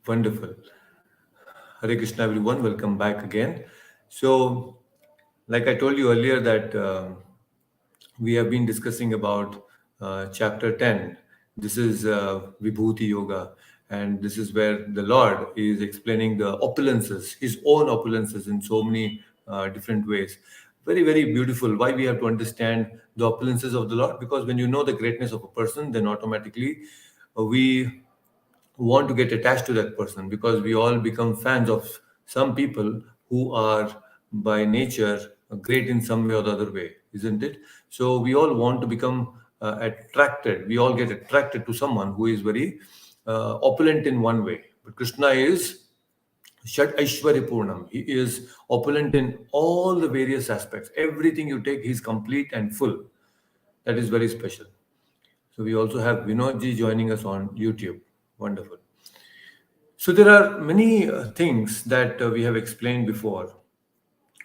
Wonderful. Hare Krishna, everyone. Welcome back again. So, like I told you earlier, that we have been discussing about chapter 10. This is Vibhuti Yoga, and this is where the Lord is explaining the opulences, his own opulences in so many different ways. Very, very beautiful. Why we have to understand the opulences of the Lord? Because when you know the greatness of a person, then automatically we want to get attached to that person, because we all become fans of some people who are by nature great in some way or the other way, isn't it? So we all want to become attracted. We all get attracted to someone who is very opulent in one way. But Krishna is Shat Aishwarya Purnam. He is opulent in all the various aspects. Everything you take, he's complete and full. That is very special. So we also have Vinodji joining us on YouTube. Wonderful. So there are many things that we have explained before,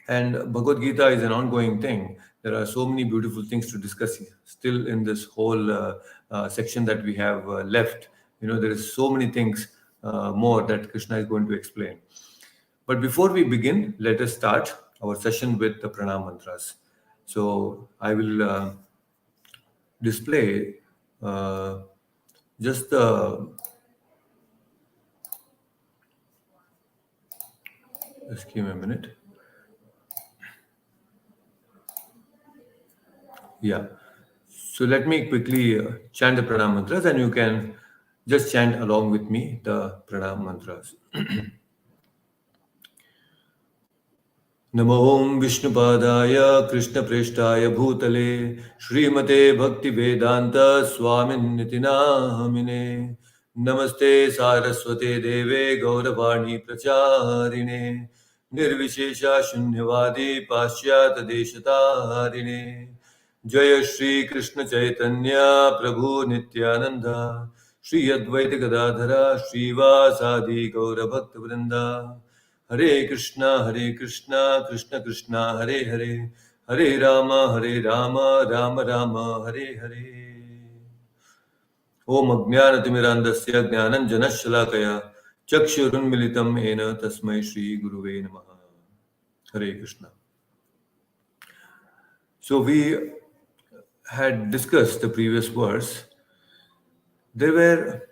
and Bhagavad Gita is an ongoing thing. There are so many beautiful things to discuss still in this whole section that we have left. There is so many things more that Krishna is going to explain. But before we begin, let us start our session with the pranam mantras. So I will display just the. Just give me a minute. Yeah. So let me quickly chant the pranam mantras, and you can just chant along with me the pranam mantras. नमो ओं विष्णुपादाय कृष्णप्रेष्ठाय भूतले श्रीमते भक्तिवेदांत स्वामिन्निति नामिने नमस्ते सारस्वते देवे गौरवाणी प्रचारिणे निर्विशेषा शून्यवादी पाश्चात्य देशतारिणे जय श्री कृष्ण चैतन्य प्रभु नित्यानंद श्री अद्वैत गदाधर श्रीवासादि गौरभक्त वृंदा हरे कृष्णा कृष्ण कृष्णा हरे हरे हरे राम राम राम हरे हरे ओम अज्ञानतिमिरान्धस्य ज्ञानञ्जनशलाकया चक्षुरुन्मिलितं येन तस्मै श्री गुरुवे नमः. Hare Krishna. So we had discussed the previous verse. There were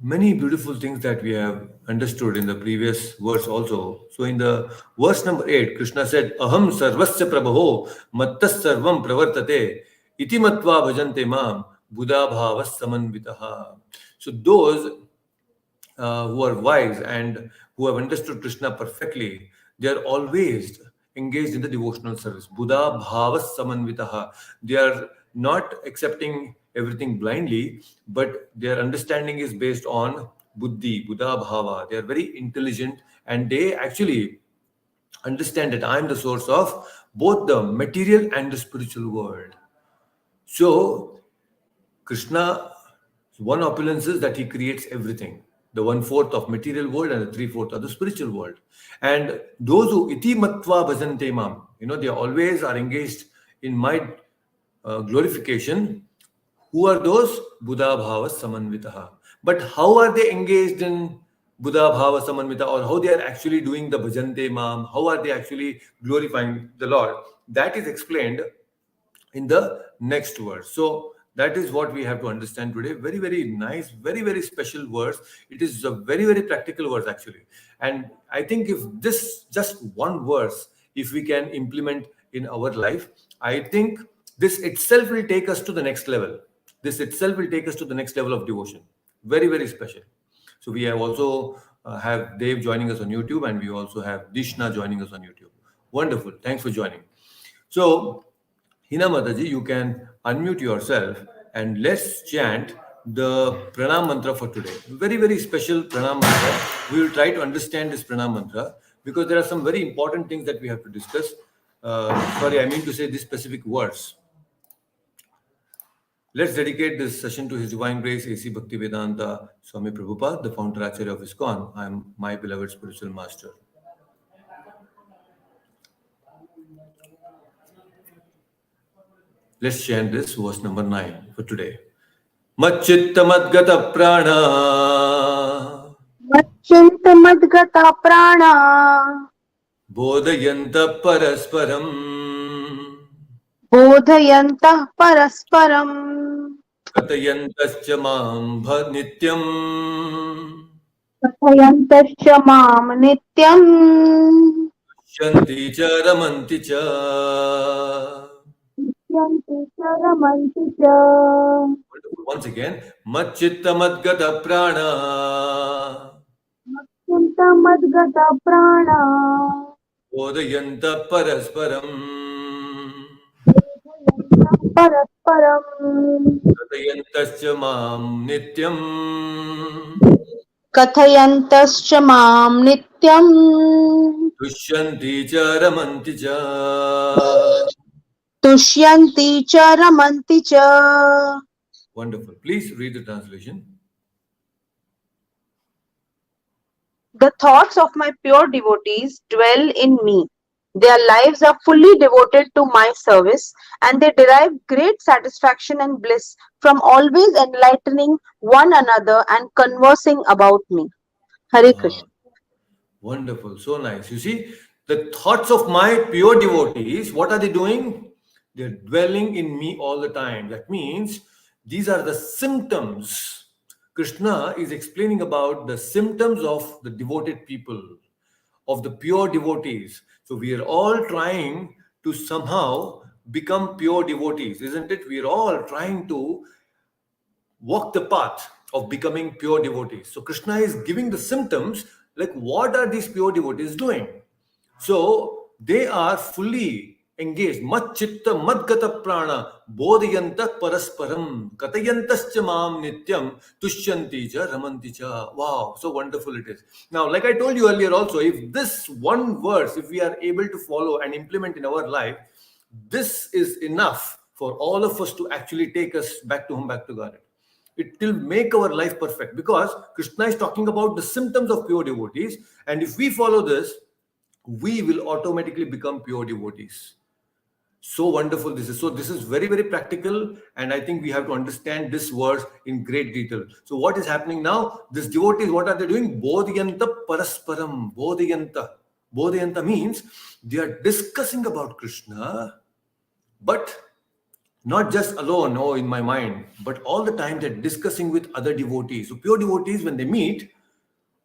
many beautiful things that we have understood in the previous verse also. So in the verse number 8, Krishna said, Aham sarvasya prabho mattas sarvam pravartate iti matva bhajante mam buddha bhavas samanvitaha. So those who are wise and who have understood Krishna perfectly, they are always engaged in the devotional service. Buddha bhavas samanvitaha. They are not accepting everything blindly, but their understanding is based on buddhi, Buddha bhava. They are very intelligent, and they actually understand that I am the source of both the material and the spiritual world. So Krishna, one opulence is that he creates everything. The 1/4 of material world and the 3/4 of the spiritual world. And those who iti matva bhajante mam, they always are engaged in my glorification. Who are those? Buddha bhava samanvitaha. But how are they engaged in Buddha bhava samanvita, or how they are actually doing the bhajante mam? How are they actually glorifying the Lord? That is explained in the next verse. So that is what we have to understand today. Very, very nice, very, very special verse. It is a very, very practical verse actually. And I think if this just one verse, if we can implement in our life, I think this itself will take us to the next level. This itself will take us to the next level of devotion. Very, very special. So we have also have Dave joining us on YouTube, and we also have Dishna joining us on YouTube. Wonderful. Thanks for joining. So Hina Mataji, you can unmute yourself and let's chant the pranam mantra for today. Very, very special pranam mantra. We will try to understand this pranam mantra because there are some very important things that we have to discuss. Sorry, I mean to say this specific words. Let's dedicate this session to His Divine Grace, A.C. Bhaktivedanta Swami Prabhupada, the founder Acharya of ISKCON. I am my beloved spiritual master. Let's chant this verse number 9 for today. Macchitta madgata prana मच्चिन्तमद्गता प्राणा bodhayanta parasparam बोधयन्तः परस्परम् katayantascha mam nityam कथयन्तश्च माम् नित्यम् shanti cha ramanti cha. तुष्यन्ति च रमन्ति च Wonderful. Once again, Machitta Madgata Prana मच्चिन्तमद्गता प्राणा Bodhayanta Parasparam बोधयन्तः परस्परम् Katayantascha Mam Nityam कथयन्तश्च माम् नित्यम् Tushyanti Cha Ramanti Cha. तुष्यन्ति च रमन्ति च. Wonderful. Please read the translation. The thoughts of my pure devotees dwell in me. Their lives are fully devoted to my service, and they derive great satisfaction and bliss from always enlightening one another and conversing about me. Hare Ah, Krishna. wonderful. So nice. You see, the thoughts of my pure devotees, what are they doing? They're dwelling in me all the time. That means these are the symptoms. Krishna is explaining about the symptoms of the devoted people, of the pure devotees. So we are all trying to somehow become pure devotees, isn't it? We are all trying to walk the path of becoming pure devotees. So Krishna is giving the symptoms like what are these pure devotees doing? So they are fully engaged. Mat chitta mad gata prana bodhayanta parasparam katayantascha mam nityam tushyanti cha ramanti cha. Wow, so wonderful it is. Now, like I told you earlier also, if this one verse, if we are able to follow and implement in our life, this is enough for all of us to actually take us back to home, back to God. It will make our life perfect because Krishna is talking about the symptoms of pure devotees. And if we follow this, we will automatically become pure devotees. So wonderful this is. So this is very, very practical. And I think we have to understand this verse in great detail. So what is happening now? This devotees, what are they doing? Bodhyanta parasparam. Bodhyanta. Bodhyanta means they are discussing about Krishna, but not just alone or in my mind, but all the time they're discussing with other devotees. So pure devotees, when they meet,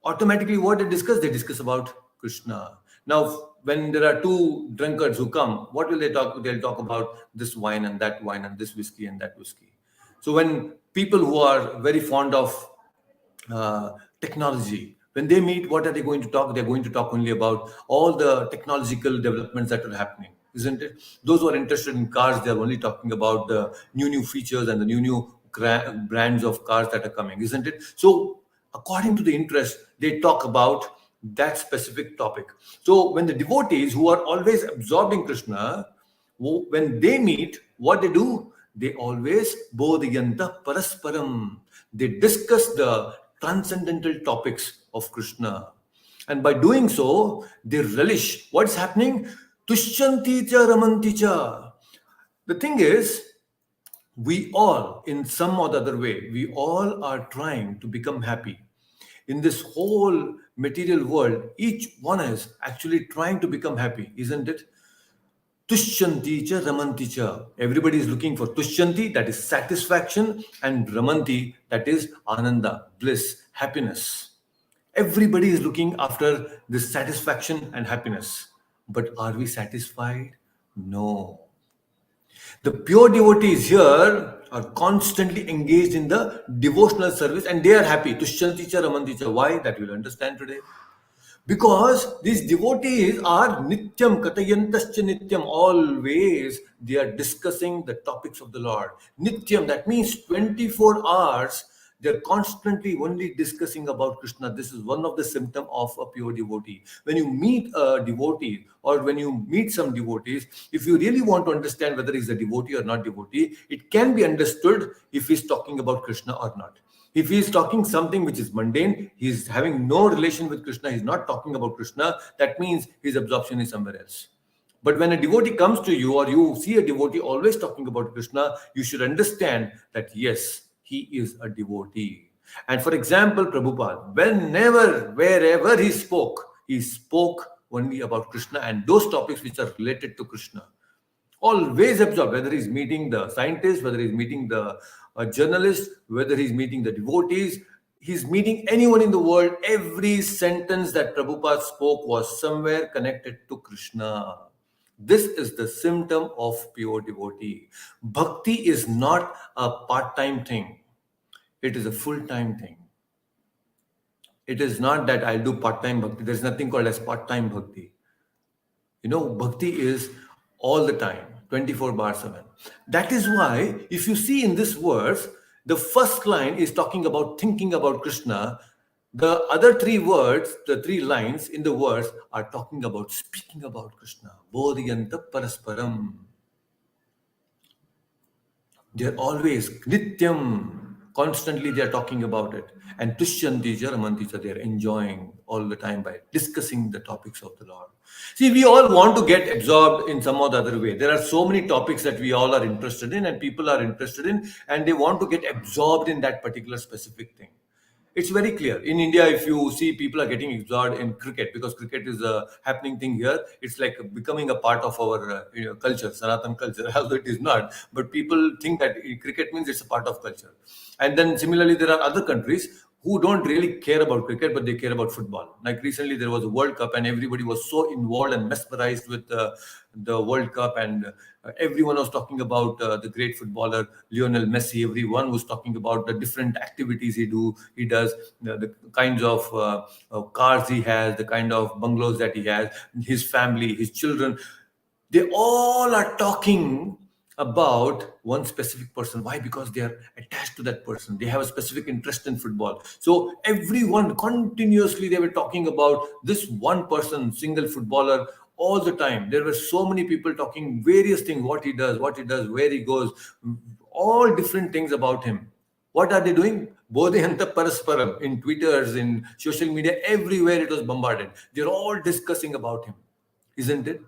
automatically what they discuss about Krishna. Now, when there are two drunkards who come, what will they talk? They'll talk about this wine and this whiskey and that whiskey. So when people who are very fond of technology, when they meet, what are they going to talk? They're going to talk only about all the technological developments that are happening, isn't it? Those who are interested in cars, they're only talking about the new features and the new brands of cars that are coming, isn't it? So according to the interest, they talk about that specific topic. So when the devotees who are always absorbed in Krishna, when they meet, what they do, they always bodhiyanta parasparam. They discuss the transcendental topics of Krishna. And by doing so, they relish what's happening. Tushyanti cha ramanti cha. The thing is, we all, in some or the other way, we all are trying to become happy. In this whole material world, each one is actually trying to become happy, isn't it? Tushyanti cha ramanti cha. Everybody is looking for tushyanti, that is satisfaction, and ramanti, that is ananda, bliss, happiness. Everybody is looking after this satisfaction and happiness. But are we satisfied? No. The pure devotees here are constantly engaged in the devotional service and they are happy. Tushyanti cha ramanti cha. Why? That we'll understand today. Because these devotees are nityam, katayantascha nityam, always they are discussing the topics of the Lord. Nityam, that means 24 hours, they're constantly only discussing about Krishna. This is one of the symptoms of a pure devotee. When you meet a devotee or when you meet some devotees, if you really want to understand whether he's a devotee or not devotee, it can be understood if he's talking about Krishna or not. If he is talking something which is mundane, he is having no relation with Krishna, he's not talking about Krishna, that means his absorption is somewhere else. But when a devotee comes to you or you see a devotee always talking about Krishna, you should understand that yes, he is a devotee. And for example, Prabhupada, whenever, wherever he spoke only about Krishna and those topics which are related to Krishna. Always absorbed, whether he's meeting the scientist, whether he's meeting the journalist, whether he's meeting the devotees, he's meeting anyone in the world. Every sentence that Prabhupada spoke was somewhere connected to Krishna. This is the symptom of pure devotee. Bhakti is not a part time thing, it is a full time thing. It is not that I'll do part time bhakti. There's nothing called as part time bhakti. Bhakti is all the time, 24 bar 7. That is why, if you see in this verse, the first line is talking about thinking about Krishna. The other three words, the three lines in the verse are talking about speaking about Krishna. Bodhiyanta parasparam. They're always nityam, constantly they're talking about it. And tushyanti jaramanti, they're enjoying all the time by discussing the topics of the Lord. See, we all want to get absorbed in some or the other way. There are so many topics that we all are interested in and people are interested in, and they want to get absorbed in that particular specific thing. It's very clear. In India, if you see, people are getting absorbed in cricket because cricket is a happening thing here. It's like becoming a part of our culture, Sanatan culture, although it is not. But people think that cricket means it's a part of culture. And then similarly, there are other countries who don't really care about cricket, but they care about football. Like recently, there was a World Cup, and everybody was so involved and mesmerized with the World Cup, and everyone was talking about the great footballer Lionel Messi. Everyone was talking about the different activities he does, the kinds of cars he has, the kind of bungalows that he has, his family, his children. They all are talking about one specific person. Why? Because they are attached to that person. They have a specific interest in football. So everyone continuously they were talking about this one person, single footballer, all the time. There were so many people talking various things, what he does, where he goes, all different things about him. What are they doing? Bodhayanta Parasparam in Twitters, in social media, everywhere it was bombarded. They're all discussing about him, isn't it?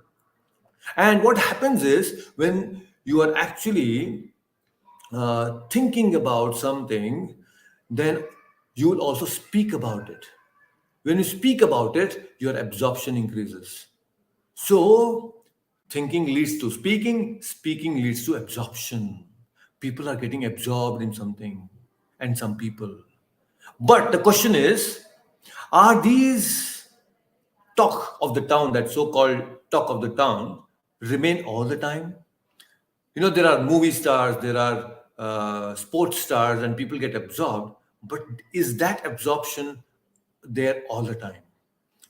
And what happens is when you are actually thinking about something, then you will also speak about it. When you speak about it, your absorption increases. So, thinking leads to speaking, speaking leads to absorption. People are getting absorbed in something, and some people. But the question is, are these talk of the town, that so-called talk of the town, remain all the time? There are movie stars, there are sports stars, and people get absorbed. But is that absorption there all the time?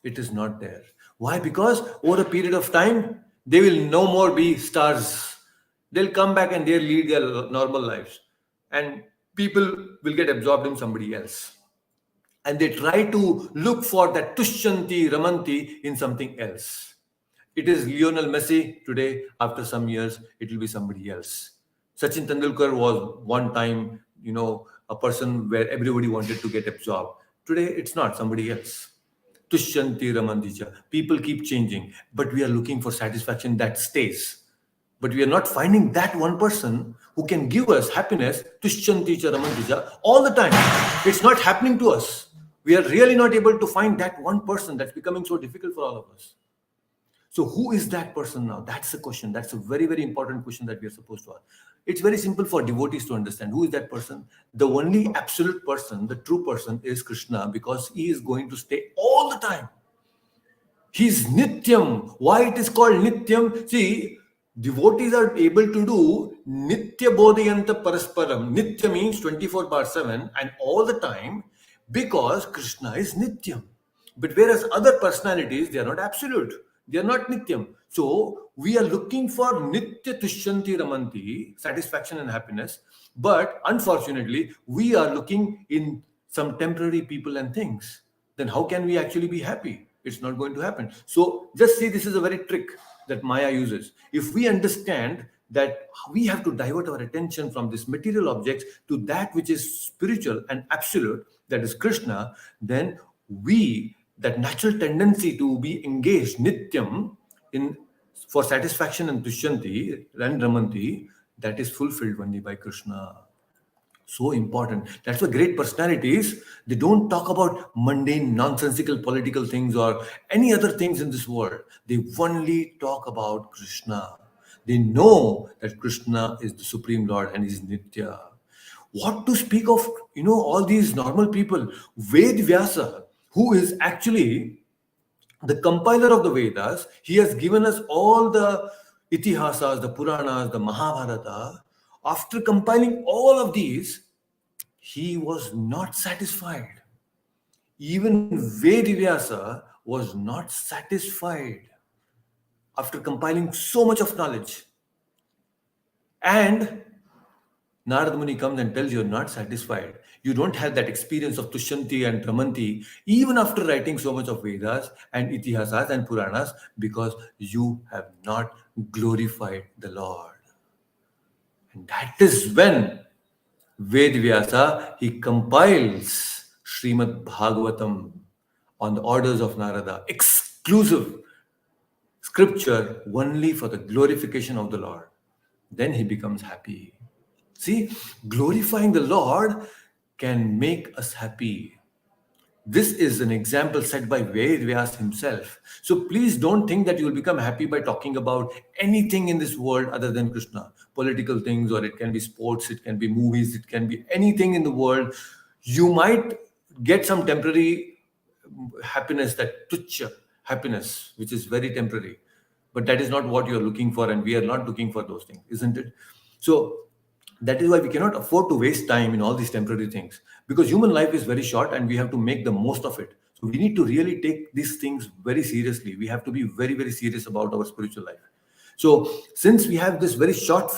It is not there. Why? Because over a period of time, they will no more be stars. They'll come back and they'll lead their normal lives. And people will get absorbed in somebody else, and they try to look for that tushyanti ramanti in something else. It is Lionel Messi today. After some years, it will be somebody else. Sachin Tendulkar was one time, a person where everybody wanted to get absorbed. Today, it's not somebody else. Tushyanti ramanticha. People keep changing, but we are looking for satisfaction that stays. But we are not finding that one person who can give us happiness, tushyanticha ramanticha, all the time. It's not happening to us. We are really not able to find that one person. That's becoming so difficult for all of us. So who is that person now? That's the question. That's a very, very important question that we are supposed to ask. It's very simple for devotees to understand. Who is that person? The only absolute person, the true person, is Krishna, because he is going to stay all the time. He's Nityam. Why it is called Nityam? See, devotees are able to do Nitya Bodhayanta Parasparam. Nitya means 24 bar 7 and all the time, because Krishna is Nityam. But whereas other personalities, they are not absolute. They are not Nityam. So we are looking for Nitya Tushyanti Ramanti, satisfaction and happiness. But unfortunately, we are looking in some temporary people and things. Then how can we actually be happy? It's not going to happen. So just see, this is a very trick that Maya uses. If we understand that we have to divert our attention from this material objects to that which is spiritual and absolute, that is Krishna, then that natural tendency to be engaged nityam in for satisfaction and tushyanti and ramanti, that is fulfilled only by Krishna. So important. That's why great personalities, they don't talk about mundane, nonsensical political things or any other things in this world. They only talk about Krishna. They know that Krishna is the Supreme Lord and is Nitya. What to speak of, all these normal people? Ved Vyasa, who is actually the compiler of the Vedas, he has given us all the Itihasas, the Puranas, the Mahabharata. After compiling all of these, he was not satisfied. Even Vedvyasa was not satisfied after compiling so much of knowledge. And Narad Muni comes and tells you're not satisfied. You don't have that experience of Tushyanti and Ramanti, even after writing so much of Vedas and Itihasas and Puranas, because you have not glorified the Lord. And that is when Ved Vyasa, he compiles Srimad Bhagavatam on the orders of Narada, exclusive scripture only for the glorification of the Lord. Then he becomes happy. See, glorifying the Lord can make us happy. This is an example set by Ved Vyas himself. So please don't think that you will become happy by talking about anything in this world other than Krishna. Political things, or it can be sports, it can be movies, it can be anything in the world. You might get some temporary happiness, that tuchya happiness, which is very temporary. But that is not what you are looking for, and we are not looking for those things, isn't it? So that is why we cannot afford to waste time in all these temporary things, because human life is very short and we have to make the most of it. So we need to really take these things very seriously. We have to be very, very serious about our spiritual life. So since we have this very short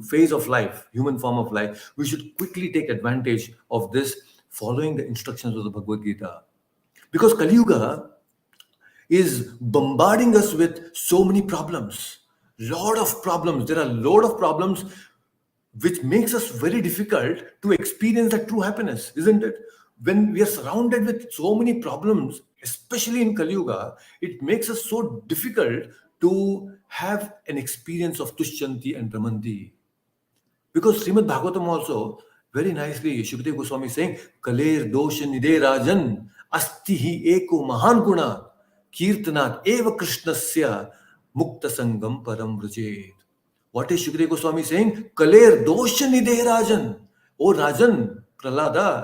phase of life, human form of life, we should quickly take advantage of this, following the instructions of the Bhagavad Gita. Because Kali Yuga is bombarding us with so many problems. Lot of problems. There are a lot of problems which makes us very difficult to experience that true happiness, isn't it? When we are surrounded with so many problems, especially in Kali Yuga, it makes us so difficult to have an experience of Tushyanti and Ramanti. Because Srimad Bhagavatam also very nicely, Shukadeva Goswami is saying, Kaler dosha nide rajan asti hi eko mahan guna kirtanat eva krishnasya mukta sangam param vrajet. What is Shukadeva Goswami saying? Kaler dosha nide rajan. O Rajan, Prahlada,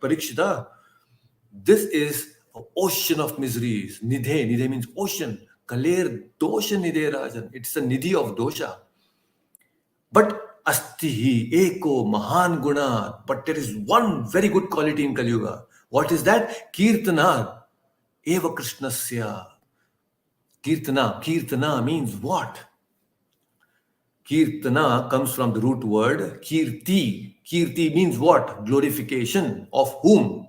Parikshita, this is an ocean of miseries. Nidhe means ocean. Kaler dosha nide rajan. It's a nidhi of dosha. But astihi eko mahan guna. But there is one very good quality in Kali Yuga. What is that? Kirtana eva krishnasya. Kirtana means what? Kirtana comes from the root word kirti. Kirti means what? Glorification. Of whom?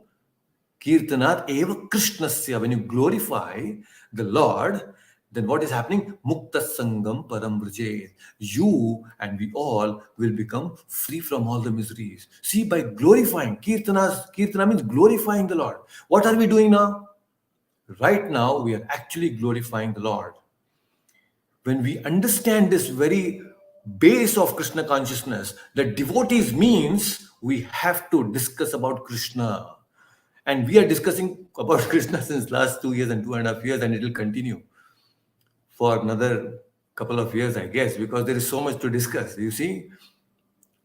Kirtanat eva krishnasya. When you glorify the Lord, then what is happening? Mukta sangam param vrajet. You and we all will become free from all the miseries. See, by glorifying, kirtana means glorifying the Lord. What are we doing now? Right now, we are actually glorifying the Lord. When we understand this very base of Krishna consciousness, that devotees means we have to discuss about Krishna. And we are discussing about Krishna since last 2 years and 2.5 years, and it will continue for another couple of years, I guess, because there is so much to discuss, you see.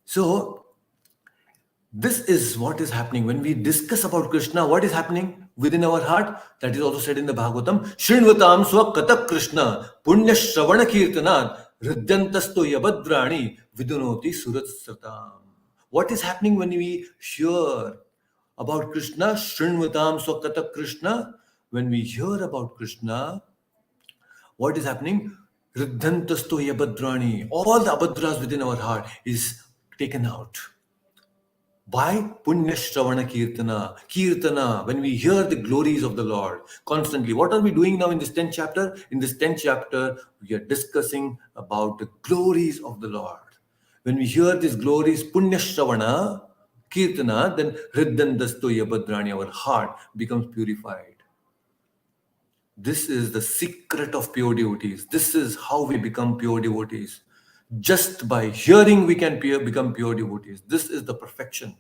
So this is what is happening. When we discuss about Krishna, what is happening within our heart? That is also said in the Bhagavatam. Shrinvatam swa katak Krishna punya shravana kirtanat hridyantasto yabadrani vidunoti surat satam. What is happening when we hear about Krishna? Shrinvatam swa katak Krishna. When we hear about Krishna, what is happening? Hridyantasto yabadrani. All the abadras within our heart is taken out. By Punya Shravana Kirtana. Kirtana, when we hear the glories of the Lord constantly. What are we doing now in this 10th chapter? In this 10th chapter, we are discussing about the glories of the Lord. When we hear these glories, Punya Shravana Kirtana, then Hridyandasto Yabadrani, our heart becomes purified. This is the secret of pure devotees. This is how we become pure devotees. Just by hearing, we can become pure devotees. This is the perfection.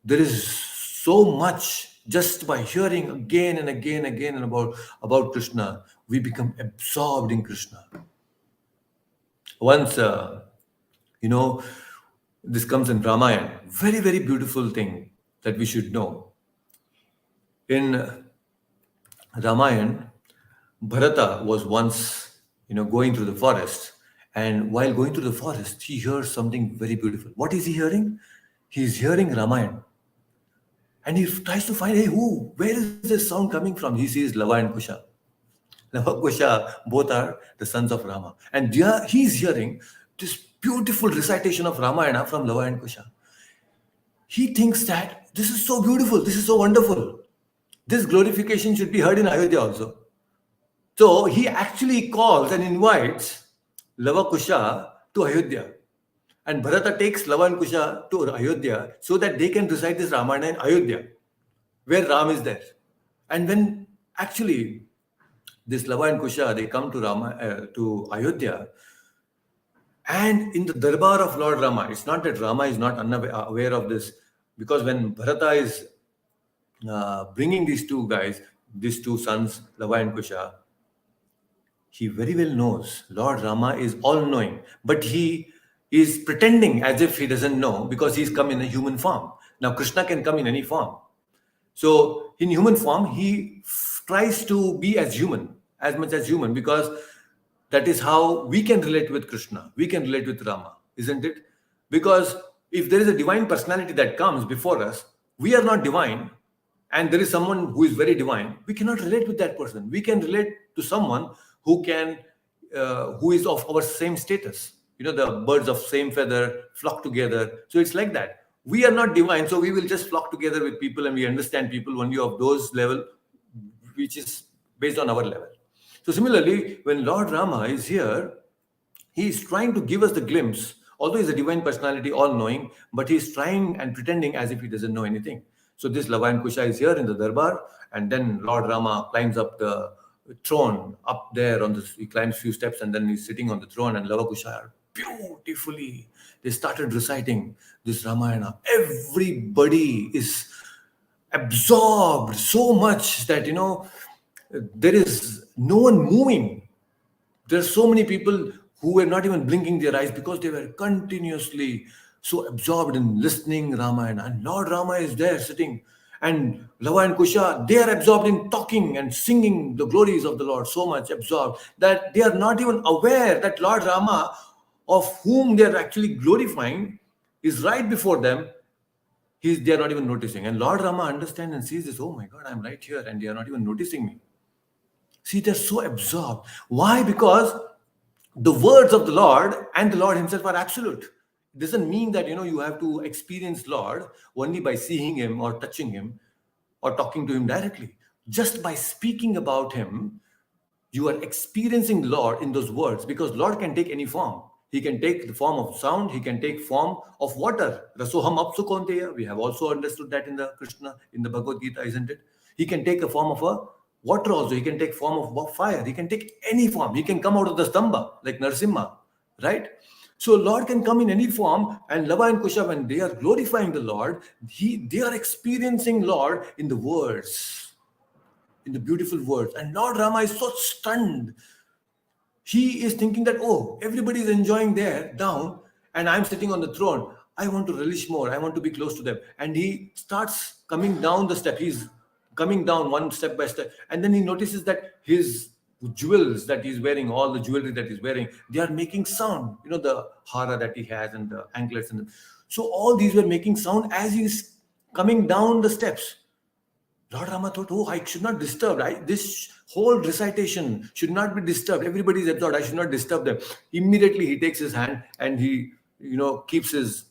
There is so much just by hearing again and again and again and about Krishna, we become absorbed in Krishna. Once, you know, this comes in Ramayana, very, very beautiful thing that we should know. In Ramayana, Bharata was once, going through the forest, and while going through the forest, he hears something very beautiful. What is he hearing? He's hearing Ramayana, and he tries to find, hey, who? Where is this sound coming from? He sees Lava and Kusha. Lava, Kusha, both are the sons of Rama, and he's hearing this beautiful recitation of Ramayana from Lava and Kusha. He thinks that this is so beautiful, this is so wonderful. This glorification should be heard in Ayodhya also. So he actually calls and invites Lava Kusha to Ayodhya. And Bharata takes Lava and Kusha to Ayodhya so that they can recite this Ramayana in Ayodhya, where Ram is there. And when actually this Lava and Kusha, they come to Ayodhya, and in the darbar of Lord Rama, it's not that Rama is not unaware of this, because when Bharata is bringing these two guys, these two sons, Lava and Kusha, he very well knows Lord Rama is all knowing, but he is pretending as if he doesn't know because he's come in a human form. Now, Krishna can come in any form. So, in human form, he tries to be as much as human, because that is how we can relate with Krishna. We can relate with Rama, isn't it? Because if there is a divine personality that comes before us, we are not divine, and there is someone who is very divine, we cannot relate with that person. We can relate to someone who is of our same status. The birds of same feather flock together. So it's like that. We are not divine, so we will just flock together with people, and we understand people only of those level, which is based on our level. So similarly, when Lord Rama is here, he is trying to give us the glimpse, although he's a divine personality, all knowing, but he's trying and pretending as if he doesn't know anything. So this Lava and Kusha is here in the darbar, and then Lord Rama climbs up the throne up there on this. He climbs few steps, and then he's sitting on the throne, and Lava Kusha are beautifully. They started reciting this Ramayana. Everybody is absorbed so much that there is no one moving. There are so many people who were not even blinking their eyes because they were continuously so absorbed in listening Ramayana. And Lord Rama is there sitting, and Lava and Kusha, they are absorbed in talking and singing the glories of the Lord, so much absorbed that they are not even aware that Lord Rama, of whom they are actually glorifying, is right before them. They are not even noticing. And Lord Rama understands and sees this, oh my God, I'm right here, and they are not even noticing me. See, they're so absorbed. Why? Because the words of the Lord and the Lord himself are absolute. It doesn't mean that you have to experience Lord only by seeing him or touching him or talking to him directly. Just by speaking about him, you are experiencing Lord in those words, because Lord can take any form. He can take the form of sound. He can take form of water. Rasoham apsu kaunteya. We have also understood that in the Krishna, in the Bhagavad Gita, isn't it? He can take a form of a water also. He can take form of fire. He can take any form. He can come out of the stamba like Narsimha, right? So Lord can come in any form, and Lava and Kusha, when they are glorifying the Lord, they are experiencing Lord in the words, in the beautiful words. And Lord Rama is so stunned. He is thinking that, oh, everybody is enjoying there down, and I'm sitting on the throne. I want to relish more. I want to be close to them. And he starts coming down the step. He's coming down one step by step. And then he notices that his jewels that he's wearing, all the jewelry that he's wearing, they are making sound. The hara that he has and the anklets. So all these were making sound as he's coming down the steps. Lord Rama thought, oh, I should not disturb. This whole recitation should not be disturbed. Everybody is absorbed. I should not disturb them. Immediately he takes his hand and he, keeps his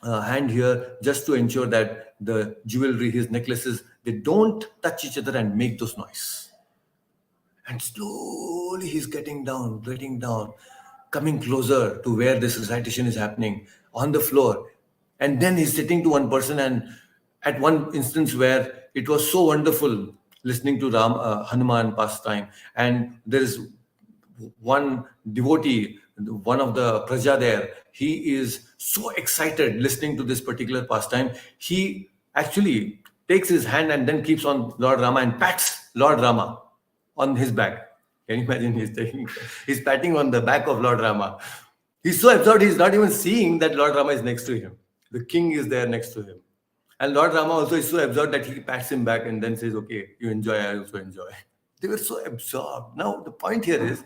hand here just to ensure that the jewelry, his necklaces, they don't touch each other and make those noise. And slowly he's getting down, coming closer to where this recitation is happening on the floor. And then he's sitting to one person, and at one instance where it was so wonderful listening to Hanuman pastime, and there is one devotee one of the praja there, he is so excited listening to this particular pastime. He actually takes his hand and then keeps on Lord Rama and pats Lord Rama on his back. Can you imagine? He's patting on the back of Lord Rama. He's so absorbed, he's not even seeing that Lord Rama is next to him. The king is there next to him. And Lord Rama also is so absorbed that he pats him back and then says, okay, you enjoy, I also enjoy. They were so absorbed. Now, the point here is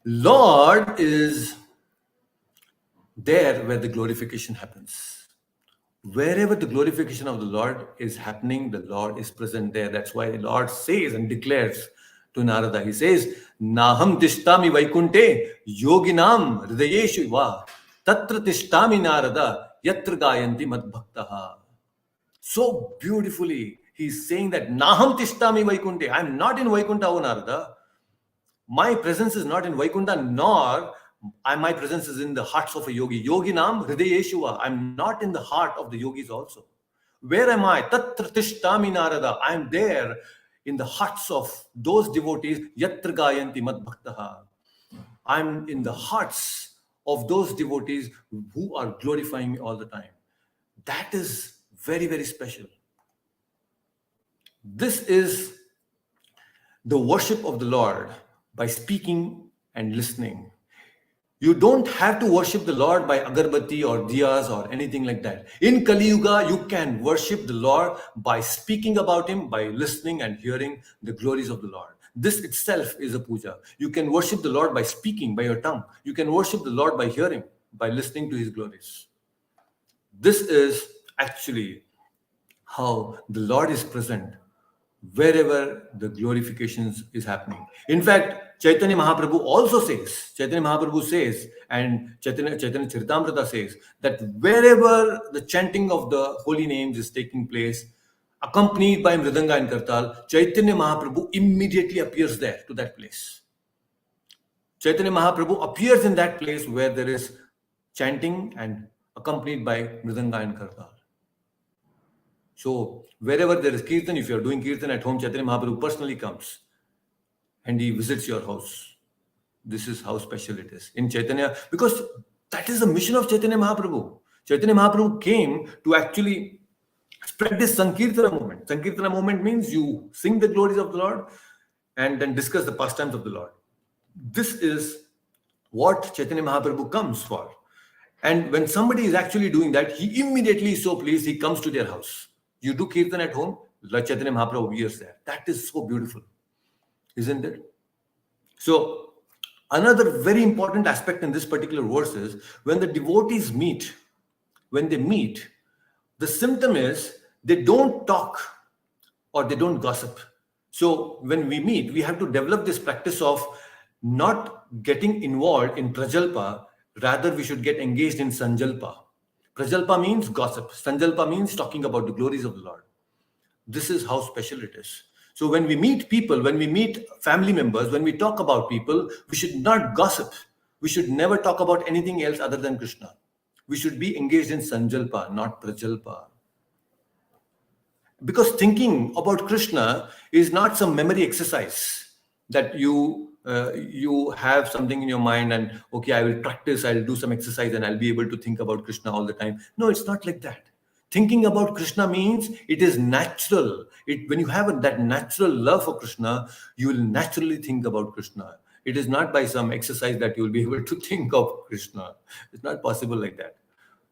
Lord is there where the glorification happens. Wherever the glorification of the Lord is happening, the Lord is present there. That's why the Lord says and declares to Narada, he says, Naham tishtami vaikunte yoginam hridayeshu va tatra tishtami Narada yatra gayanti mad bhaktaha. So beautifully, he's saying that Naham tishtami vaikunte. I'm not in Vaikunta, O Narada. My presence is not in Vaikunta, nor my presence is in the hearts of a yogi. Yoginam hridayeshuva. I'm not in the heart of the yogis also. Where am I? Tatra tishtami Narada. I'm there in the hearts of those devotees. Yatra gayanti mad bhaktaha. I'm in the hearts of those devotees who are glorifying me all the time. That is very, very special. This is the worship of the Lord by speaking and listening. You don't have to worship the Lord by agarbatti or diyas or anything like that. In Kali Yuga, you can worship the Lord by speaking about Him, by listening and hearing the glories of the Lord. This itself is a puja. You can worship the Lord by speaking, by your tongue. You can worship the Lord by hearing, by listening to His glories. This is actually how the Lord is present wherever the glorifications is happening. In fact, Chaitanya Mahaprabhu also says, and Chaitanya Charitamrita says, that wherever the chanting of the holy names is taking place, accompanied by Mridanga and Kartal, Chaitanya Mahaprabhu immediately appears there to that place. Chaitanya Mahaprabhu appears in that place where there is chanting and accompanied by Mridanga and Kartal. So wherever there is Kirtan, if you are doing Kirtan at home, Chaitanya Mahaprabhu personally comes and he visits your house. This is how special it is in Chaitanya, because that is the mission of Chaitanya Mahaprabhu. Chaitanya Mahaprabhu came to actually spread this Sankirtana movement. Sankirtana movement means you sing the glories of the Lord and then discuss the pastimes of the Lord. This is what Chaitanya Mahaprabhu comes for. And when somebody is actually doing that, he immediately is so pleased, he comes to their house. You do Kirtan at home, Chaitanya Mahaprabhu appears there. That is so beautiful, isn't it? So, another very important aspect in this particular verse is when the devotees meet, the symptom is they don't talk or they don't gossip. So, when we meet, we have to develop this practice of not getting involved in prajalpa, rather we should get engaged in sanjalpa. Prajalpa means gossip. Sanjalpa means talking about the glories of the Lord. This is how special it is. So when we meet people, when we meet family members, when we talk about people, we should not gossip. We should never talk about anything else other than Krishna. We should be engaged in sanjalpa, not prajalpa. Because thinking about Krishna is not some memory exercise that you have something in your mind and okay, I will practice, I'll do some exercise and I'll be able to think about Krishna all the time. No, it's not like that. Thinking about Krishna means it is natural. When you have that natural love for Krishna, you will naturally think about Krishna. It is not by some exercise that you will be able to think of Krishna. It's not possible like that.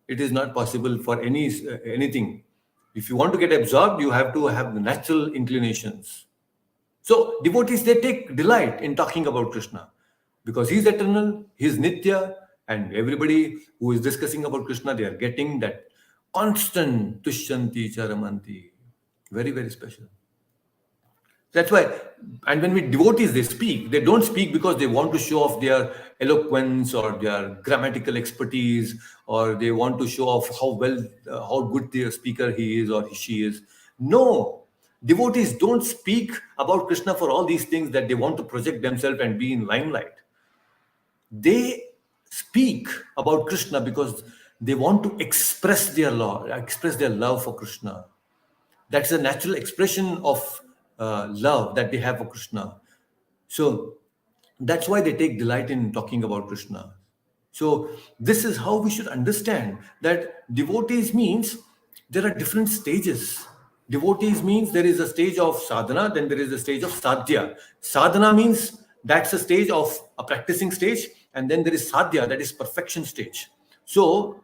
It is not possible for anything. If you want to get absorbed, you have to have the natural inclinations. So devotees, they take delight in talking about Krishna because he's eternal, he's Nitya, and everybody who is discussing about Krishna, they are getting that constant tushyanti charamanti. Very, very special. That's why, and when we devotees, they don't speak because they want to show off their eloquence or their grammatical expertise, or they want to show off how good the speaker he is or she is. No, devotees don't speak about Krishna for all these things that they want to project themselves and be in limelight. They speak about Krishna because they want to express their love for Krishna. That's a natural expression of love that they have for Krishna. So That's why they take delight in talking about Krishna. So, this is how we should understand that devotees means there are different stages. Devotees means there is a stage of sadhana, then there is a stage of sadhya. Sadhana means that's a stage of a practicing stage, and then there is sadhya, that is perfection stage. So,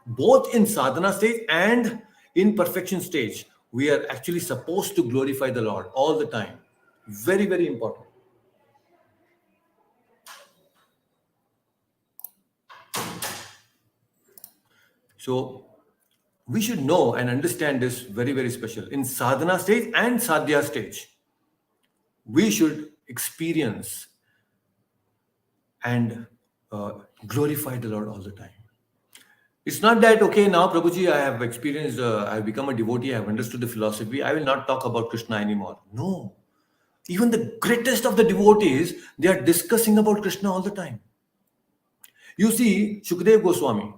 both in sadhana stage and in perfection stage, we are actually supposed to glorify the Lord all the time. Very, very important. So, we should know and understand this very, very special. In sadhana stage and sadhya stage, we should experience and glorify the Lord all the time. It's not that, okay, now Prabhuji, I have experienced, I've become a devotee, I have understood the philosophy, I will not talk about Krishna anymore. No. Even the greatest of the devotees, they are discussing about Krishna all the time. You see, Shukdev Goswami,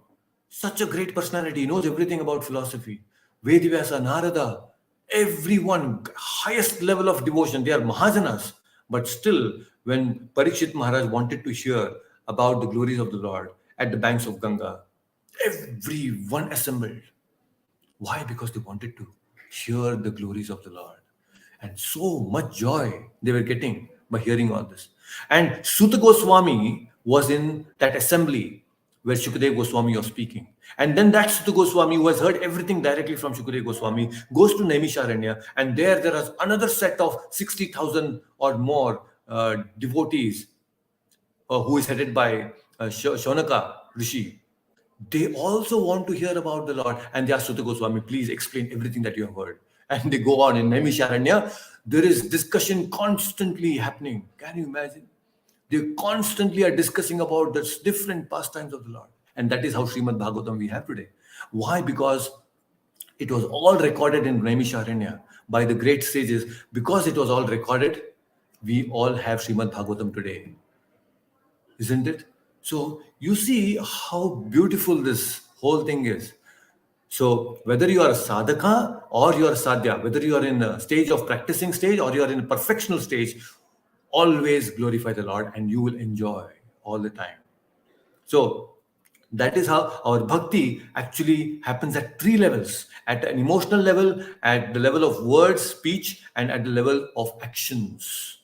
such a great personality, he knows everything about philosophy. Vedvyasa, Narada, everyone, highest level of devotion, they are Mahajanas. But still, when Parikshit Maharaj wanted to hear about the glories of the Lord at the banks of Ganga, everyone assembled. Why? Because they wanted to hear the glories of the Lord. And so much joy they were getting by hearing all this. And Sutta Goswami was in that assembly where Shukadev Goswami was speaking. And then that Sutta Goswami, who has heard everything directly from Shukadev Goswami, goes to Naimisharanya, and there is another set of 60,000 or more devotees who is headed by Shaunaka Rishi. They also want to hear about the Lord. And they ask Sutta Goswami, please explain everything that you have heard. And they go on in Naimisharanya. There is discussion constantly happening. Can you imagine? They constantly are discussing about the different pastimes of the Lord. And that is how Srimad Bhagavatam we have today. Why? Because it was all recorded in Naimisharanya by the great sages. Because it was all recorded, we all have Srimad Bhagavatam today, isn't it? So you see how beautiful this whole thing is. So whether you are a sadhaka or you are a sadhya, whether you are in a stage of practicing stage or you are in a perfectional stage, always glorify the Lord and you will enjoy all the time. So that is how our bhakti actually happens at three levels: at an emotional level, at the level of words, speech, and at the level of actions.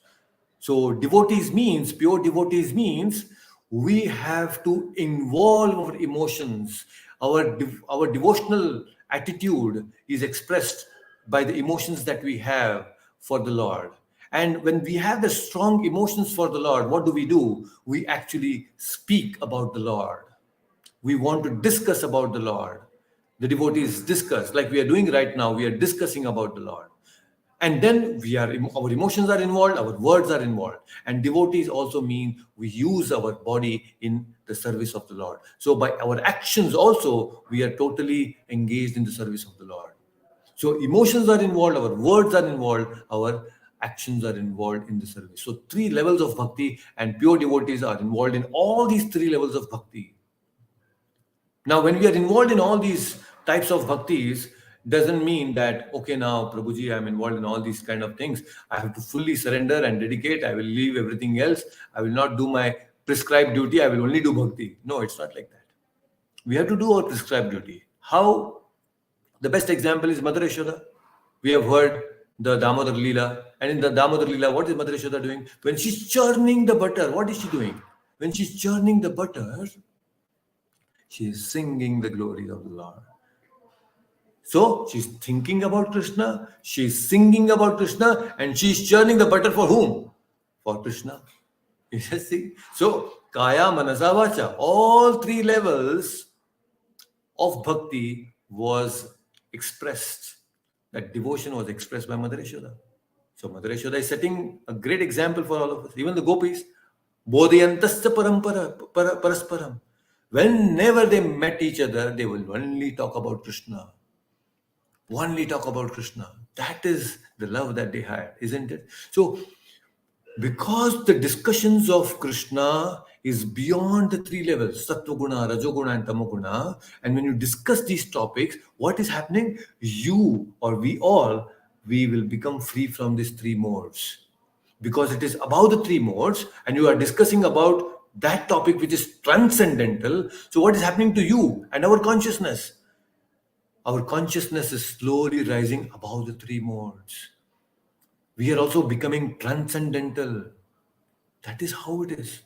So pure devotees means we have to involve our emotions. Our devotional attitude is expressed by the emotions that we have for the Lord. And when we have the strong emotions for the Lord, what do? We actually speak about the Lord. We want to discuss about the Lord. The devotees discuss, like we are doing right now, we are discussing about the Lord. And then our emotions are involved, our words are involved. And devotees also mean we use our body in the service of the Lord. So by our actions also, we are totally engaged in the service of the Lord. So emotions are involved, our words are involved, our actions are involved in the service. So three levels of bhakti, and pure devotees are involved in all these three levels of bhakti. Now, when we are involved in all these types of bhaktis, doesn't mean that, okay, now, Prabhuji, I'm involved in all these kind of things. I have to fully surrender and dedicate. I will leave everything else. I will not do my prescribed duty. I will only do bhakti. No, it's not like that. We have to do our prescribed duty. How? The best example is Mother Yashoda. We have heard the Damodar Leela. And in the Damodar Leela, what is Mother Yashoda doing? When she's churning the butter, what is she doing? When she's churning the butter, she is singing the glories of the Lord. So she's thinking about Krishna, she's singing about Krishna, and she's churning the butter for whom? For Krishna. You see? So Kaya, Manasa, Vacha, all three levels of bhakti was expressed. That devotion was expressed by Mother Yashoda. So Mother Yashoda is setting a great example for all of us. Even the gopis. Bodhayantasya parasparam. Whenever they met each other, they will only talk about Krishna. Only talk about Krishna. That is the love that they had, isn't it? So, because the discussions of Krishna is beyond the three levels, Sattva Guna, Rajoguna, and Tamoguna, and when you discuss these topics, what is happening? You or we all, we will become free from these three modes. because it is above the three modes and you are discussing about that topic which is transcendental. So what is happening to you and our consciousness? Our consciousness is slowly rising above the three modes. We are also becoming transcendental. That is how it is.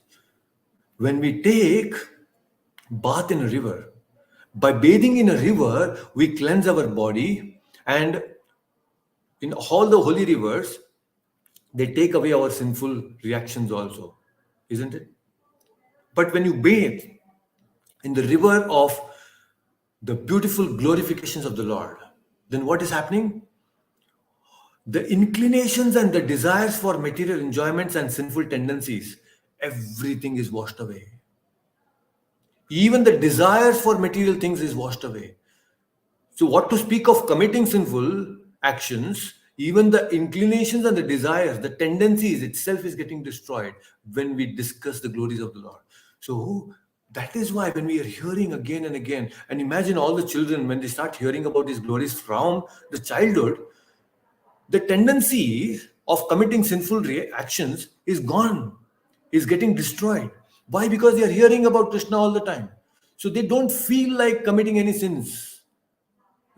When we take bath in a river, by bathing in a river, we cleanse our body, and in all the holy rivers, they take away our sinful reactions also, isn't it? But when you bathe in the river of the beautiful glorifications of the Lord, then what is happening? The inclinations and the desires for material enjoyments and sinful tendencies, everything is washed away. Even the desires for material things is washed away. So, what to speak of committing sinful actions, even the inclinations and the desires, the tendencies itself is getting destroyed when we discuss the glories of the Lord. So, that is why when we are hearing again and again, and imagine all the children when they start hearing about these glories from the childhood, the tendency of committing sinful actions is gone, is getting destroyed. Why? Because they are hearing about Krishna all the time. So they don't feel like committing any sins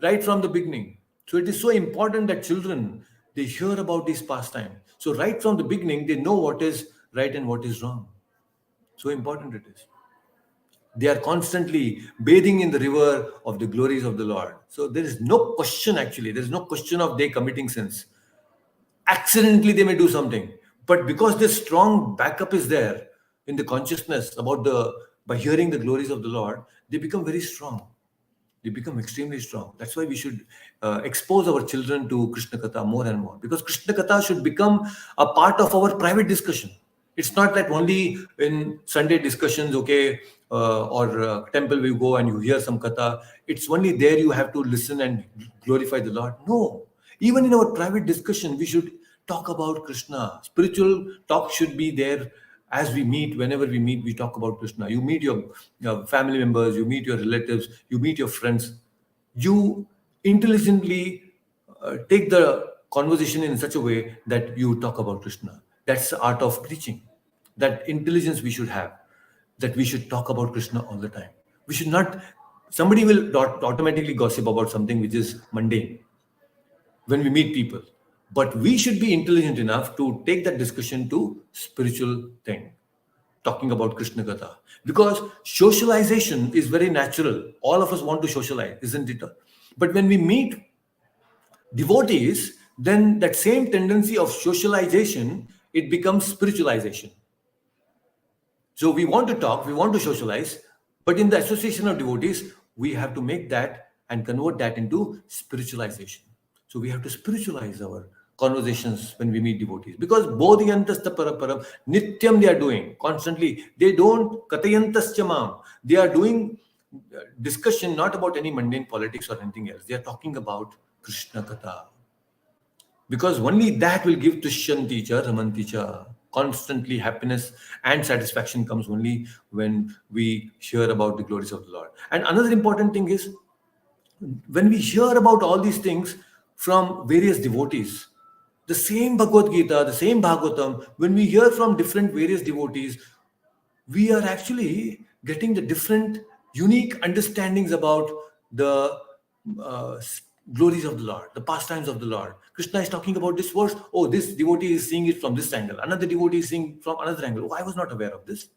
right from the beginning. So it is so important that children, they hear about these pastimes. So right from the beginning, they know what is right and what is wrong. So important it is. They are constantly bathing in the river of the glories of the Lord. So there is no question actually. There is no question of they committing sins. Accidentally they may do something, but because this strong backup is there in the consciousness about the by hearing the glories of the Lord, they become very strong. They become extremely strong. That's why we should expose our children to Krishna Katha more and more, because Krishna Katha should become a part of our private discussion. It's not that only in Sunday discussions, okay, or temple we go and you hear some katha. It's only there you have to listen and glorify the Lord. No, even in our private discussion, we should talk about Krishna. Spiritual talk should be there as we meet. Whenever we meet, we talk about Krishna. You meet your family members, you meet your relatives, you meet your friends. You intelligently take the conversation in such a way that you talk about Krishna. That's the art of preaching. That intelligence we should have, that we should talk about Krishna all the time. We should not, somebody will not automatically gossip about something which is mundane when we meet people. But we should be intelligent enough to take that discussion to spiritual thing, talking about Krishna Katha. Because socialization is very natural. All of us want to socialize, isn't it? But when we meet devotees, then that same tendency of socialization, it becomes spiritualization. So we want to talk, we want to socialize, but in the association of devotees, we have to make that and convert that into spiritualization. So we have to spiritualize our conversations when we meet devotees, because bodhiyantasta paraparam nityam they are doing constantly. They don't katayantascha mam. They are doing discussion not about any mundane politics or anything else. They are talking about Krishna Katha, because only that will give Tushyanti cha Ramanti cha. Constantly happiness and satisfaction comes only when we hear about the glories of the Lord. And another important thing is, when we hear about all these things from various devotees, the same Bhagavad Gita, the same Bhagavatam, when we hear from different various devotees, we are actually getting the different unique understandings about the glories of the Lord, the pastimes of the Lord. Krishna is talking about this verse. Oh, this devotee is seeing it from this angle. Another devotee is seeing from another angle. Oh, I was not aware of this.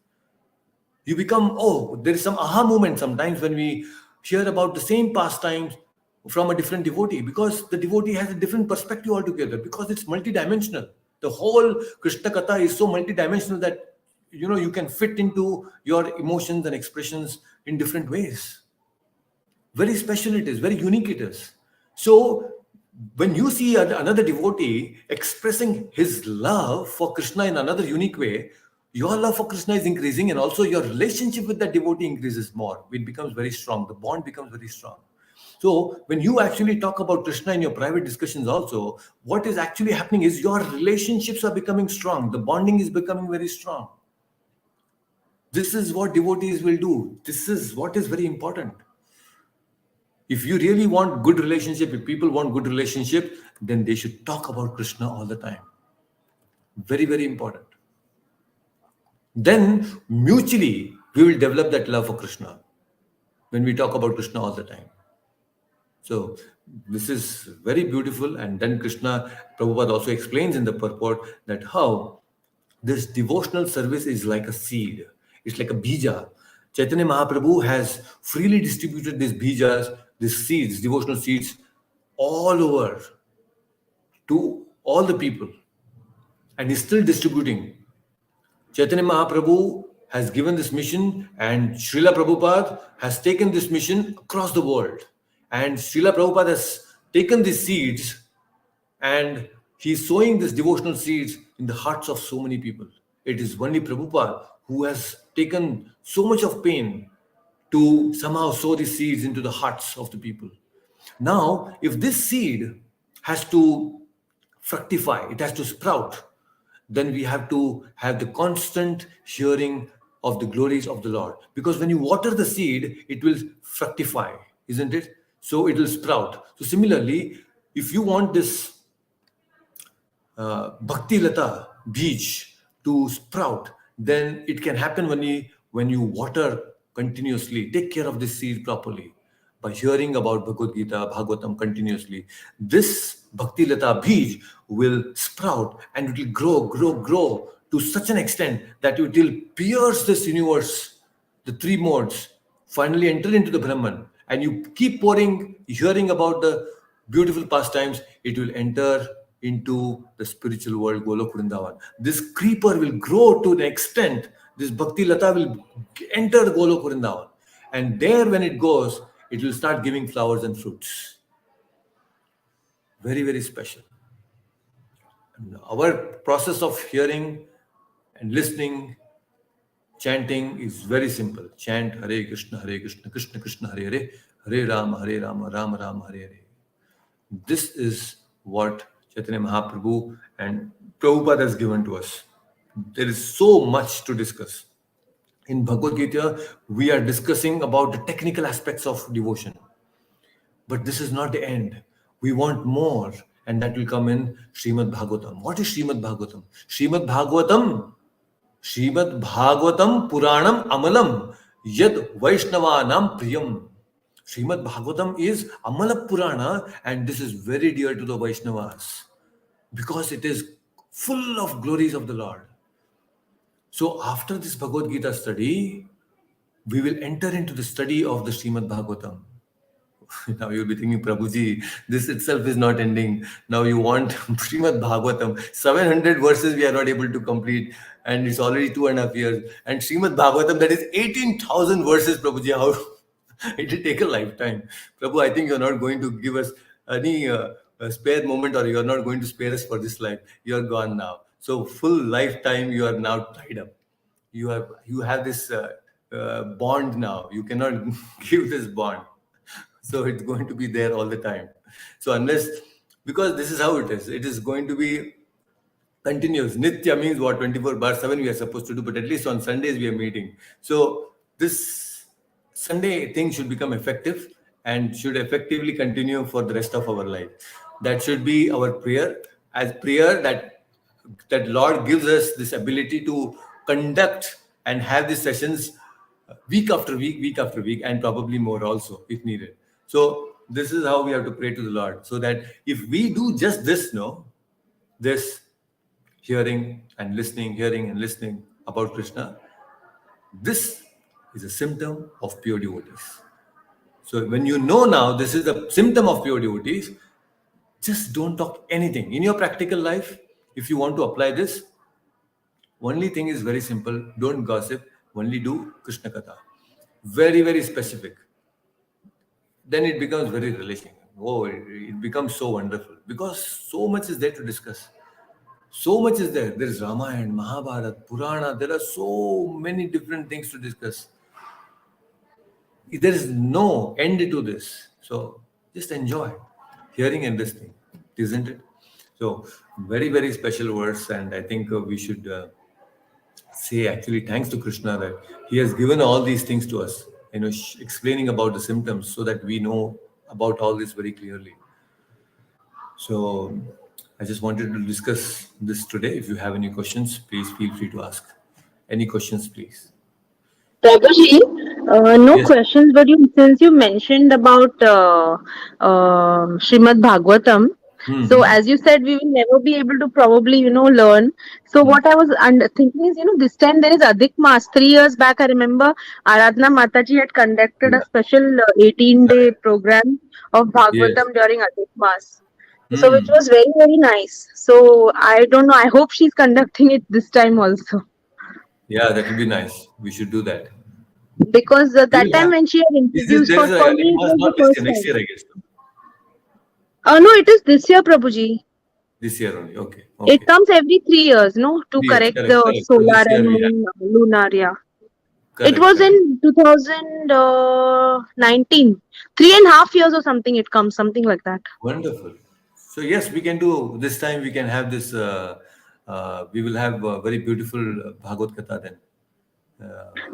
You become, oh, there is some aha moment sometimes when we hear about the same pastimes from a different devotee, because the devotee has a different perspective altogether, because it's multidimensional. The whole Krishna Katha is so multidimensional that you can fit into your emotions and expressions in different ways. Very special it is, very unique it is. So when you see another devotee expressing his love for Krishna in another unique way, your love for Krishna is increasing, and also your relationship with that devotee increases more. It becomes very strong. The bond becomes very strong. So when you actually talk about Krishna in your private discussions also, what is actually happening is your relationships are becoming strong. The bonding is becoming very strong. This is what devotees will do. This is what is very important. If you really want good relationship, if people want good relationship, then they should talk about Krishna all the time. Very, very important. Then mutually we will develop that love for Krishna when we talk about Krishna all the time. So this is very beautiful. And then Krishna, Prabhupada also explains in the purport that how this devotional service is like a seed. It's like a bija. Chaitanya Mahaprabhu has freely distributed these bijas, these seeds, devotional seeds, all over to all the people, and he's still distributing. Chaitanya Mahaprabhu has given this mission, and Srila Prabhupada has taken this mission across the world. And Srila Prabhupada has taken these seeds and he's sowing these devotional seeds in the hearts of so many people. It is only Prabhupada who has taken so much of pain to somehow sow these seeds into the hearts of the people. Now, if this seed has to fructify, it has to sprout, then we have to have the constant hearing of the glories of the Lord. Because when you water the seed, it will fructify, isn't it? So it will sprout. So similarly, if you want this bhakti lata beej to sprout, then it can happen when you water continuously. Take care of this seed properly by hearing about Bhagavad Gita, Bhagavatam continuously. This bhakti lata beej will sprout and it will grow to such an extent that it will pierce this universe, the three modes, finally enter into the Brahman, and you keep pouring, hearing about the beautiful pastimes, it will enter into the spiritual world, Golok Vrindavan. This creeper will grow to the extent, this Bhakti Lata will enter the Golok Vrindavan. And there, when it goes, it will start giving flowers and fruits. Very, very special. And our process of hearing and listening, chanting is very simple. Chant Hare Krishna, Krishna Krishna, Hare Hare, Hare Rama, Rama Rama, Hare Hare. This is what Chaitanya Mahaprabhu and Prabhupada has given to us. There is so much to discuss. In Bhagavad Gita, we are discussing about the technical aspects of devotion. But this is not the end. We want more, and that will come in Srimad Bhagavatam. What is Srimad Bhagavatam? Srimad Bhagavatam Puranam Amalam Yad Vaishnavanam Priyam. Srimad Bhagavatam is Amala Purana, and this is very dear to the Vaishnavas because it is full of glories of the Lord. So after this Bhagavad Gita study, we will enter into the study of the Srimad Bhagavatam. Now you'll be thinking, Prabhuji, this itself is not ending. Now you want Srimad Bhagavatam. 700 verses we are not able to complete, and it's already 2.5 years. And Srimad Bhagavatam, that is 18,000 verses, Prabhuji. How it will take a lifetime. Prabhu, I think you're not going to give us any spare moment, or you're not going to spare us for this life. You're gone now. So full lifetime you are now tied up. You have this bond now. You cannot give this bond. So it's going to be there all the time. So unless, because this is how it is going to be continuous. Nitya means what? 24/7 we are supposed to do, but at least on Sundays we are meeting. So this Sunday thing should become effective and should effectively continue for the rest of our life. That should be our prayer. As prayer that Lord gives us this ability to conduct and have these sessions week after week, and probably more also if needed. So this is how we have to pray to the Lord, so that if we do just this, this hearing and listening about Krishna, this is a symptom of pure devotees. So when you know now this is a symptom of pure devotees, just don't talk anything. In your practical life, if you want to apply this, only thing is very simple. Don't gossip. Only do Krishna Katha. Very, very specific. Then it becomes very relishing. Oh, it becomes so wonderful because so much is there to discuss. So much is there. There is Ramayana, Mahabharata, Purana. There are so many different things to discuss. There is no end to this. So just enjoy hearing and listening, isn't it? So very, very special words, and I think we should say actually thanks to Krishna that he has given all these things to us, explaining about the symptoms so that we know about all this very clearly. So I just wanted to discuss this today. If you have any questions, please feel free to ask. Any questions, please? Prabhuji, no Yes. questions, but since you mentioned about Srimad Bhagavatam, so Hmm. as you said, we will never be able to probably, learn. So what I was thinking is, this time there is Adhik Maas. 3 years back, I remember Aradhana Mataji had conducted a Yeah. special 18-day Correct. program of Yes. Bhagavatam during Adhik Maas. So which Hmm. was very, very nice. So I don't know. I hope she's conducting it this time also. Yeah, that will be nice. We should do that. Because We that will time have. when she had Is this introduced there is a for Adhik me, it Maas was not the this year, first next time. year, I guess. No, it is this year, Prabhuji. This year only. Okay. It Okay. comes every 3 years, no, to 3 years. correct Correct. the Correct. So solar this year and we have. moon lunar. Yeah, it Correct. was Correct. in 2019, 3.5 years or something. It comes something like that. Wonderful. So yes, we can do this time. We can have this. We will have a very beautiful Bhagavad Gita then. Uh,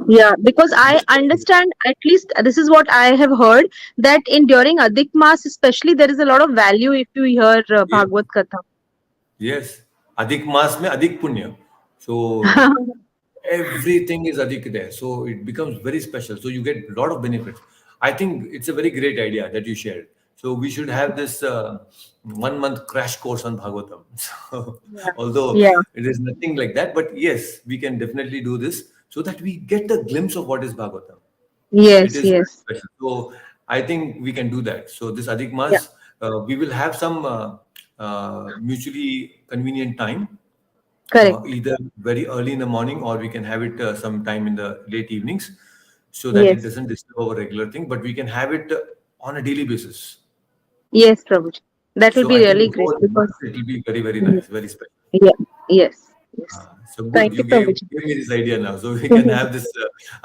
Yeah, because I most likely. understand, at least this is what I have heard, that in during Adhik Maas, especially, there is a lot of value if you hear Yes. Bhagavad Katha. Yes. Adhik Maas में अधिक पुण्य. So everything is adhik there, so it becomes very special, so you get a lot of benefits. I think it's a very great idea that you shared, so we should have this 1 month crash course on Bhagavatam. So Yeah. although Yeah. it is nothing like that, but yes, we can definitely do this so that we get a glimpse of what is Bhagavatam. It Yes. is very Yes. special. So I think we can do that. So this Adhik Yeah. Mas, we will have some mutually convenient time, Correct. either very early in the morning or we can have it sometime in the late evenings, so that it Yes. doesn't disturb our regular thing. But we can have it on a daily basis. Yes, Prabhuji. That will So be I think really the great whole month because it will be very very yeah, nice, very special. yeah, yes, yes. So good, Thank you you, gave, Prabhuji. gave me this idea now. So we can have this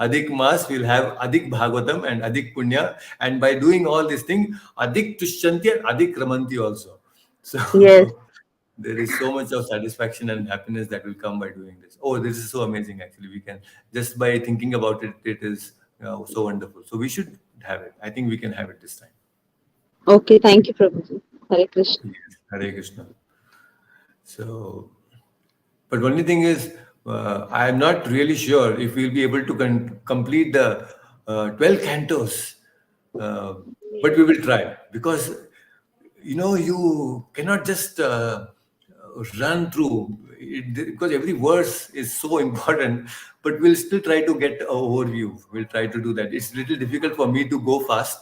Adhik Mas, we'll have Adhik Bhagavatam and Adhik Punya. And by doing all these things, Adhik Tushyanti and Adhik Ramanti also. Yes, So there is so much of satisfaction and happiness that will come by doing this. Oh, this is so amazing actually. We can, just by thinking about it, it is so wonderful. So we should have it. I think we can have it this time. okay, thank you, Prabhuji. Hare Krishna. Yes. Hare Krishna. So but only thing is, I am not really sure if we'll be able to complete the 12 cantos. Uh, but we will try, because you cannot just run through it, because every verse is so important. But we'll still try to get an overview. We'll try to do that. It's a little difficult for me to go fast,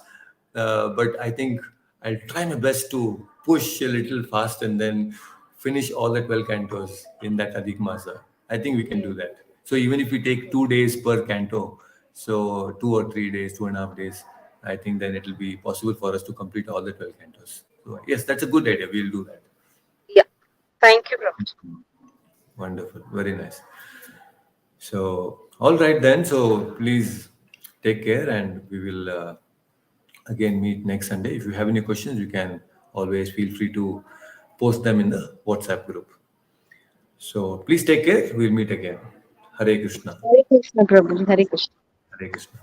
but I think I'll try my best to push a little fast and then finish all the 12 cantos in that Adhik Masa. I think we can do that. So even if we take 2 days per canto, so 2 or 3 days, 2.5 days, I think then it will be possible for us to complete all the 12 cantos. So yes, that's a good idea. We'll do that. Yeah, thank you, Prabhuji. Wonderful. Very nice. So, all right then. So please take care, and we will again meet next Sunday. If you have any questions, you can always feel free to post them in the WhatsApp group. So please take care. We'll meet again. Hare Krishna. Hare Krishna, Prabhuji. Hare Krishna. Hare Krishna.